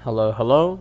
Hello, hello.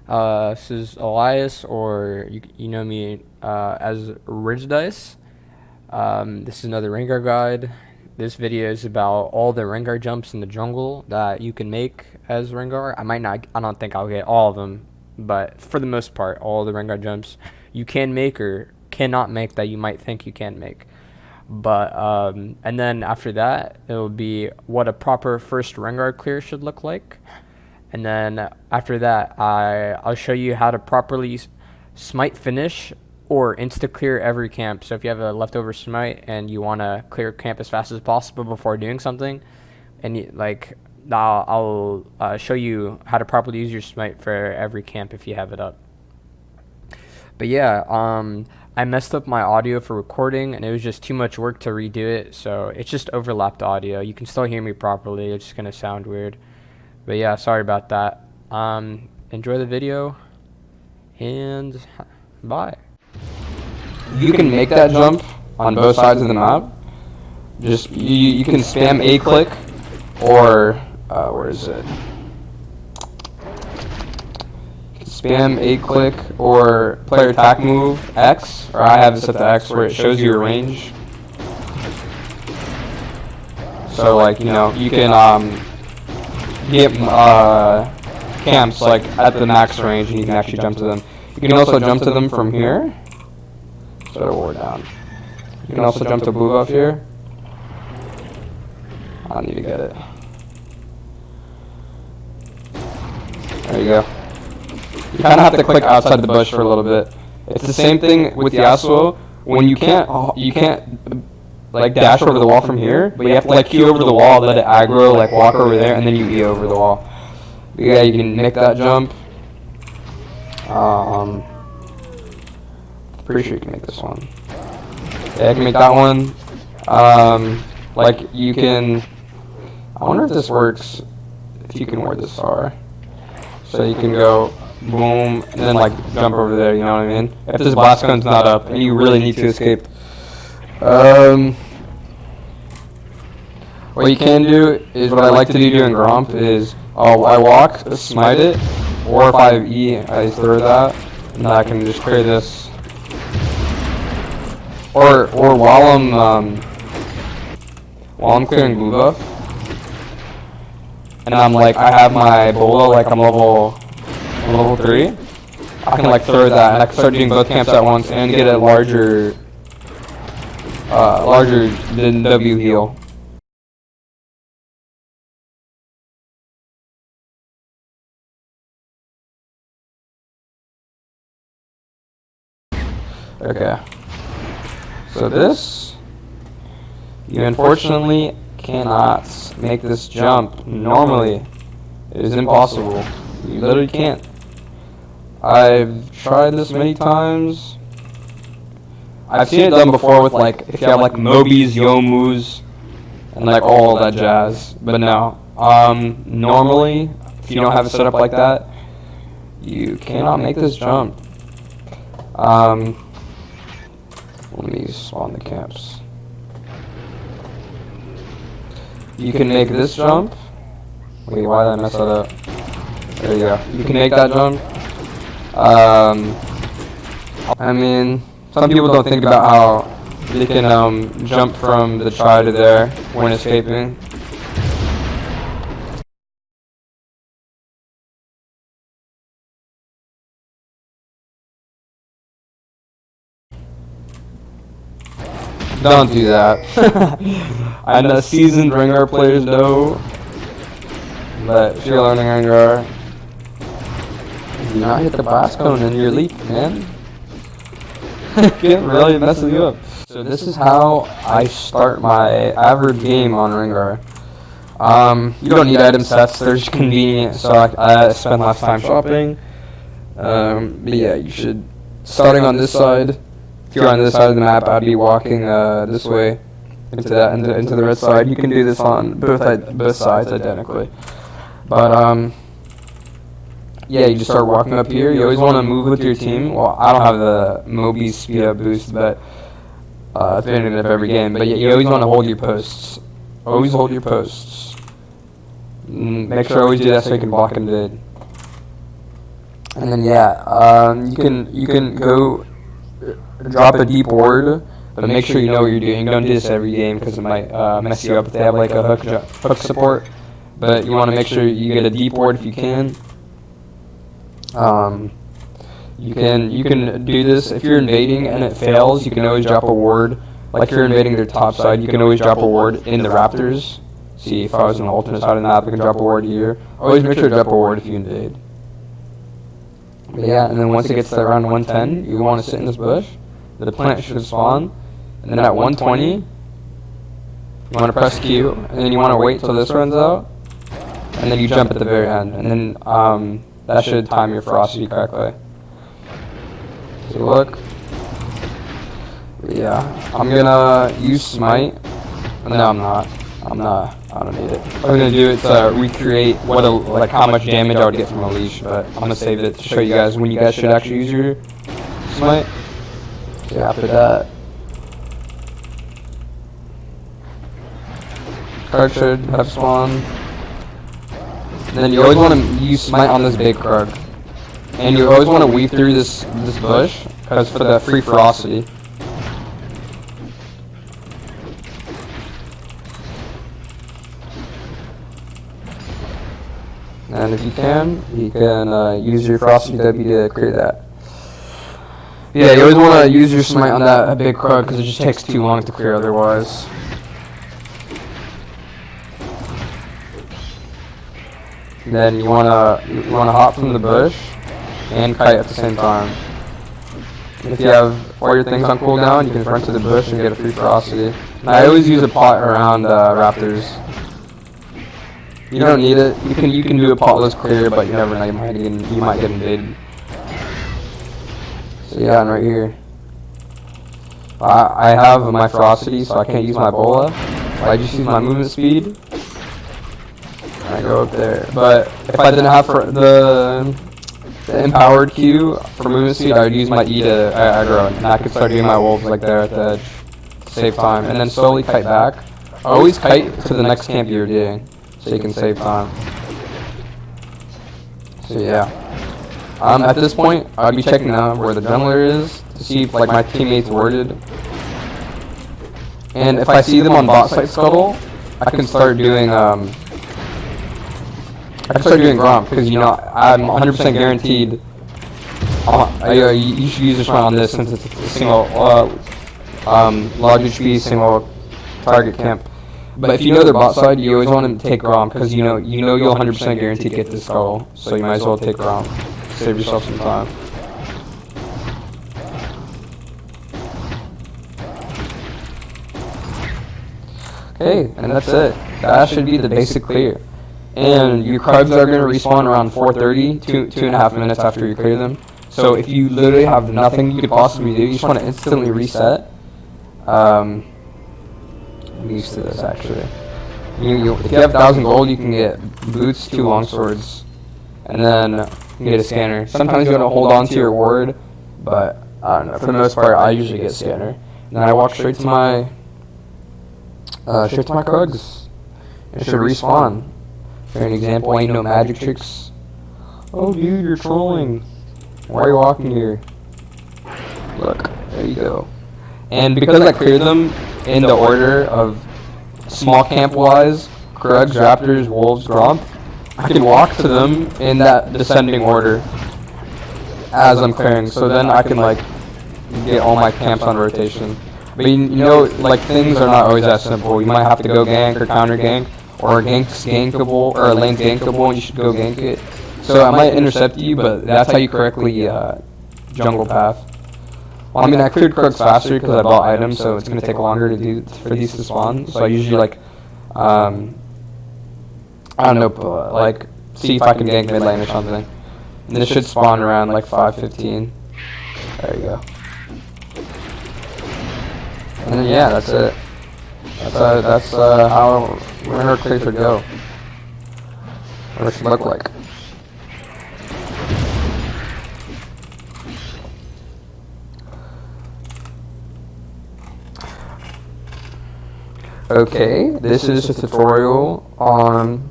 This is Elias, or you know me as Ridge Dice. This is another Rengar guide. This video is about all the Rengar jumps in the jungle that you can make as Rengar. I don't think I'll get all of them, but for the most part, all the Rengar jumps you can make or cannot make that you might think you can make. But and then after that, it will be what a proper first Rengar clear should look like. And then after that, I'll show you how to properly smite finish or insta clear every camp. So if you have a leftover smite and you want to clear camp as fast as possible before doing something, and I'll show you how to properly use your smite for every camp if you have it up. But yeah, I messed up my audio for recording, and it was just too much work to redo it, so it's just overlapped audio. You can still hear me properly, it's just gonna sound weird. But yeah, sorry about that. Enjoy the video, and bye. You can make that jump on both sides of the map. Just you can spam A click, or where is it? Spam A click or player attack move X, or I have it set to X where it shows you your range. So like you can get camps like at the max range, and you can actually jump to them. You can also jump to them from here. Set a ward down. You can also jump to blue buff here. I don't need to get it. There you go. You kind of have to click outside the bush for a little bit. It's the same thing with the Yasuo. When you can't like dash over the wall from here, but you have to like Q over the wall, let it aggro, like walk over there, and then you E over the wall. But yeah, you can make that jump. Pretty sure you can make this one. Yeah, I can make that one. Like you can. I wonder if this works. If you can ward this far, so you can go boom, and then like jump over there. You know what I mean? If this blast gun's not up and you really need to escape. What you can do is what I like to do during Gromp is I walk, smite it, or if I have E, I throw that, and I can just clear this. Or while I'm clearing blue buff, and I have my Bola, like I'm level 3, I can like throw that, and I can start doing both camps at once and get a larger than W heal. Okay. So this, you unfortunately cannot make this jump normally. It is impossible. You literally can't. I've tried this many times. I've seen it done before with like if you have like Mobis, Yomus, and like all that jazz. But no. Normally, if you don't have it set up like that, you cannot make this jump. Let me spawn the camps. You can make this jump. Wait, why did I mess that up? There you go. You can make that jump. I mean, some people don't think about how they can jump from the Chow to there when escaping. Don't do that. I know seasoned Rengar players know, but if you're learning Rengar, do not hit the blast cone in your leap, man. It really messes you up. So this is how I start my average game on Rengar. You don't need item sets, they're just convenient, so I spend less time shopping. But yeah, you should, starting on this side. If you're on this side of the map, I'd be walking this way into the red side. You can do this on both sides identically. But yeah, you just start walking up here. You always want to move with your team. Well, I don't have the Mobi speed up boost, but at the end of every game. But yeah, you always want to hold your posts. Always hold your posts. Make sure I always do that so you can block and bid. And then you can go drop a deep ward, but make sure you know what you're doing. Don't do this every game because it might mess you up if they have like a hook support. But you want to make sure you get a deep ward if you can. You can do this if you're invading and it fails. You can always drop a ward. Like if you're invading their top side, you can always drop a ward in the Raptors. See, if I was on the alternate side of the map, I can drop a ward here. Always make sure to drop a ward if you invade. But yeah, and then once it gets to around 110, you want to sit in this bush. The plant should spawn. And then at 120, you want to press Q. And then you want to wait till this runs out. And then you jump at the very end. And then that should time your ferocity correctly. So look. But yeah, I'm gonna use smite. No, I'm not. I don't need it. I'm gonna do it to recreate how much damage I would get from a leash, but I'm gonna save it to show you guys when you guys should actually use your smite. So after that, Krug should have spawn. And then you always want to use smite on this big Krug, and you always want to weave through this bush because for the free ferocity. And if you can use your Ferocity W to clear that. Yeah, you always want to use your smite on that big Krug because it just takes too long to clear otherwise. And then you wanna hop from the bush and kite at the same time. And if you have all your things on cooldown, you can run to the bush and get a free Ferocity. And I always use a pot around Raptors. You don't need it. You can do a potless clear, but you never know. You might get invaded. So yeah, and right here, I have my ferocity, so I can't use my bola. I just use my movement speed. And I go up there. But if I didn't have the empowered Q for movement speed, I would use my E to aggro, and I could start doing my wolves like there at the edge to save time, and then slowly kite back. Always kite to the next camp you're doing, so you can save time. So yeah. At this point, I'd be checking out where the jungler is to see if my teammates warded. And if I see them on bot side scuttle, I can start doing Gromp because I'm 100% guaranteed. You should use this one on this since it's a single large HP single target camp. But if you know their bot side, you always want to take Gromp because you know you'll 100% guaranteed get this skull, so you might as well take Gromp. Save yourself some time. Okay, and that's it. That should be the basic clear. And your Krugs are going to respawn around 4:30, 2.5 minutes after you clear them. So if you literally have nothing you could possibly do, you just want to instantly reset. I'm used to this actually. If you have 1,000 gold, you can get boots, 2 longswords, and then you can get a scanner. Sometimes you want to hold on to your ward, but I don't know. For the most part, I usually get scanner. And then I walk straight to my Krugs. It should respawn. For an example, ain't no magic tricks. Oh dude, you're trolling. Why are you walking here? Look, there you go. And because I cleared them in the order of small camp wise, Krugs, Raptors, Wolves, Gromp, I can walk to them in that descending order as I'm clearing. So then I can get all my camps on rotation. But things are not always that simple. You might have to go gank or counter gank, or gank's gankable, or a lane's gankable, and you should go gank it. So I might intercept you, but that's how you correctly jungle path. Well, I cleared Krugs faster because I bought items, so it's gonna take longer for these to spawn. So I usually I don't know, see if I can gank mid lane or something. And this should spawn around 5:15. There you go. And then yeah, that's it. That's how Rengar clear should go. What it should look like. Okay, this is a tutorial on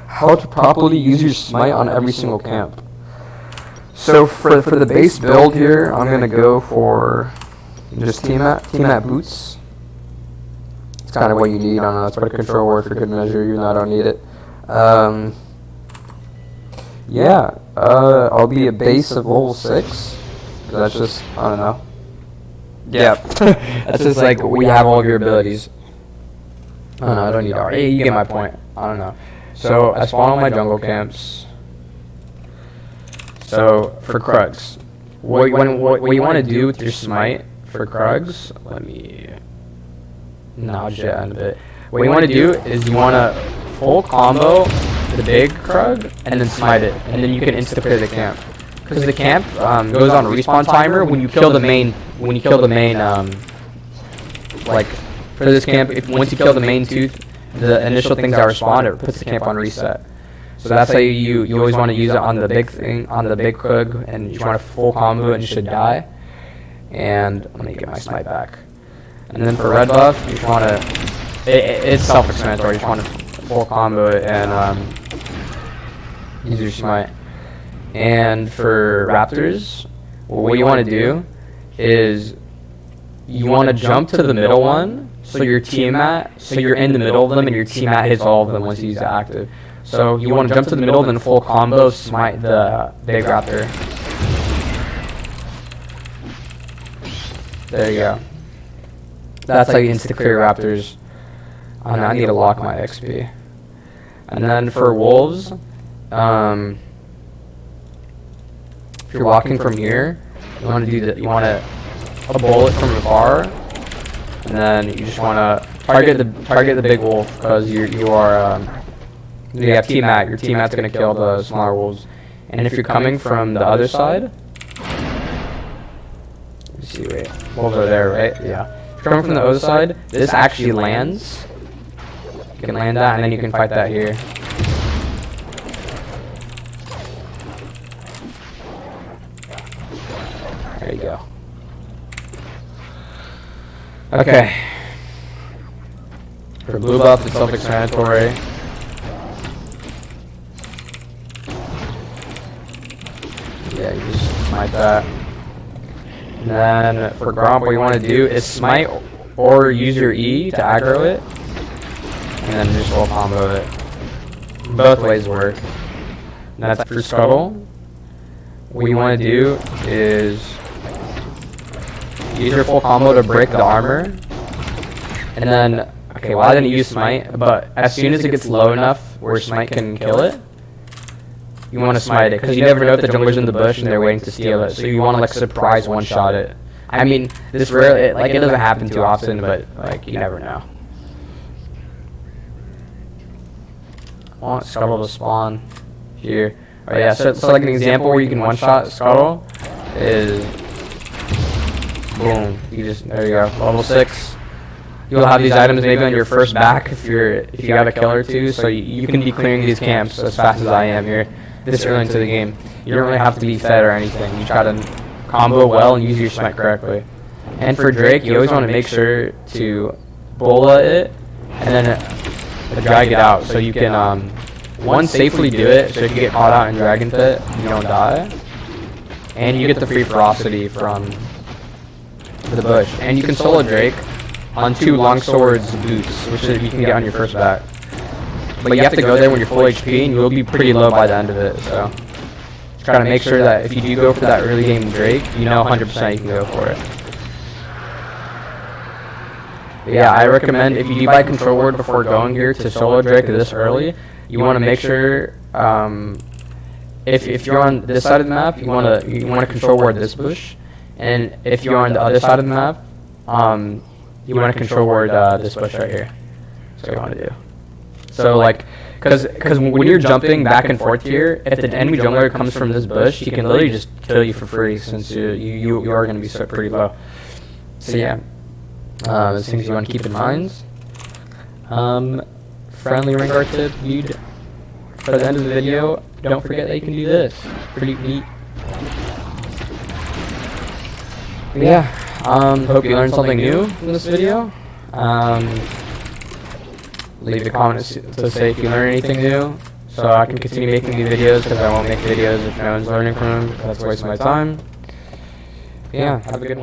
how to properly use your smite on every single camp. So for the base build here, I'm gonna go for just team at boots. It's kind of what you need. I don't know. That's what a control word for good measure. Even though I don't need it. Yeah. I'll be a base of level 6. That's just, I don't know. Yeah. That's just like we have all of your abilities. I don't know. I don't need R. You get my point. I don't know. So I spawn all my jungle camps. So for Krugs, what you want to do with your smite for Krugs? Let me nudge it a bit. What you want to do is you want to full combo the big Krug and then smite it, and then you can insta clear the camp. Because the camp goes on respawn timer when you kill the main. Like for this camp, once you kill the main tooth, the initial things that respond, it puts the camp on reset. So that's how you always want to use it on the big thing, on the big Krug, and you want to full combo it and you should die. And let me get my smite back. And then for red buff, you just want to, it's self-explanatory, you just want to full combo it and use your smite. And for raptors, what you want to do is you want to jump to the middle one, so you're in the middle of them and your teammate hits all of them once you use the active. So you want to jump to the middle, then full combo, smite the big raptor. There you go. That's how you insta clear raptors. I need to lock my XP. And then for wolves, if you're walking from here, you want to do that. You want a bullet from afar, and then you just want to target the big wolf because you have teammate. Your teammate's gonna kill the smaller wolves. And if you're coming from the other side, let's see, wait, wolves are there, right? Yeah. If you're coming from the other side, this actually lands. You can land that, and then you can fight that here. There you go. Okay. For blue buff, it's self-explanatory. Yeah, you just smite that. And then for Gromp, what you want to do is smite or use your E to aggro it. And then just full combo it. Both ways work. And that's for Scuttle. What you want to do is use your full combo to break the armor. And then, okay, well I didn't use smite, but as soon as it gets low enough where smite can kill it, you want to smite it, because you never know if the jungler's in the bush and they're waiting to steal it. So you want to like surprise one-shot it. I mean, this rarely, it doesn't happen too often, but like you never know. I want Scuttle to spawn here. Oh yeah, so like an example where you can one-shot Scuttle is, boom. There you go, level 6. You'll have these items maybe on your first back if you got a kill or two, so you can be clearing these camps as fast as I am here. This early into the game. You don't really have to be fed or anything. You try to combo well and use your smite correctly. And for Drake, you always want to make sure to bola it and then drag it out so you can one, safely do it, so if you get caught out in Dragon Pit, you don't die. And you get the free ferocity from the bush. And you can solo Drake on 2 longswords boots, which you can get on your first back. But you have to go there when you're full HP, and you'll be pretty low by the end of it, so just gotta make sure that if you do go for that early game Drake, you know 100% you can go for it. But yeah, I recommend if you do buy control word before going here to solo Drake this early, you want to make sure if you're on this side of the map, you want to control word this bush, and if you're on the other side of the map, you want to control word this bush right here. That's what you want to do. So like, because when you're jumping back and forth here, if the enemy jungler comes from this bush, he can literally just kill you for free since you are going to be pretty low. So yeah, those things you want to keep in mind. Friendly Rengar tip, for the end of the video, don't forget that you can do this. Pretty neat. But yeah, hope you learned something new from this video. Leave a comment to say if you learned anything new. so I can continue making these videos, because I won't make videos if no one's learning from them, because that's a waste of my time. Yeah, have a good one.